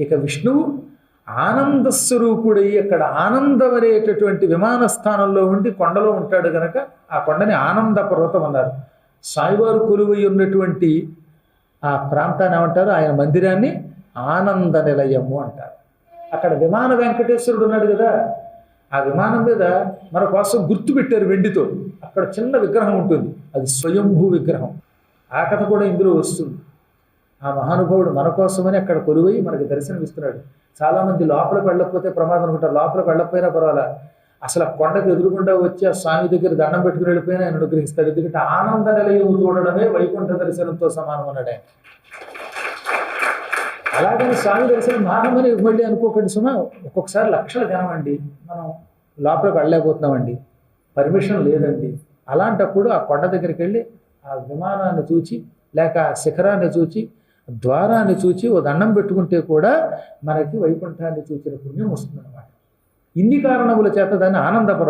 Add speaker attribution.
Speaker 1: ఇక విష్ణువు ఆనందస్వరూపుడై అక్కడ ఆనందం అనేటటువంటి విమానస్థానంలో ఉండి కొండలో ఉంటాడు గనక ఆ కొండని ఆనంద పర్వతం అన్నారు. స్వామివారు కొలువై ఉన్నటువంటి ఆ ప్రాంతాన్ని ఏమంటారు, ఆయన మందిరాన్ని ఆనంద నిలయము అంటారు. అక్కడ విమాన వెంకటేశ్వరుడు ఉన్నాడు కదా, ఆ విమానం మీద మన కోసం గుర్తు పెట్టారు వెండితో. అక్కడ చిన్న విగ్రహం ఉంటుంది, అది స్వయంభూ విగ్రహం. ఆ కథ కూడా ఇందులో వస్తుంది. ఆ మహానుభావుడు మన కోసమని అక్కడ కొలువై మనకి దర్శనమిస్తున్నాడు. చాలామంది లోపలికి వెళ్ళకపోతే ప్రమాదం అనుకుంటారు. లోపలికి వెళ్ళకపోయినా పర్వాలా, అసలు ఆ కొండకు ఎదురుగుండా వచ్చి ఆ స్వామి దగ్గర దండం పెట్టుకుని వెళ్ళిపోయినా ఆయన అనుగ్రహిస్తాడు. ఎందుకంటే ఆనంద నిలయం చూడడమే వైకుంఠ దర్శనంతో సమానం అన్నాడు ఆయన. అలాగని స్వామి దర్శనం మానమని మళ్ళీ అనుకోకండి సుమా. ఒక్కొక్కసారి లక్షల జనం అండి, మనం లోపలికి వెళ్ళలేకపోతున్నామండి, పర్మిషన్ లేదండి. అలాంటప్పుడు ఆ కొండ దగ్గరికి వెళ్ళి ఆ విమానాన్ని చూచి లేక ఆ శిఖరాన్ని చూచి ద్వారాన్ని చూచి ఓ దండం పెట్టుకుంటే కూడా మనకి వైకుంఠాన్ని చూచిన పుణ్యం వస్తుందన్నమాట. ఇన్ని కారణముల చేత దాన్ని ఆనందపర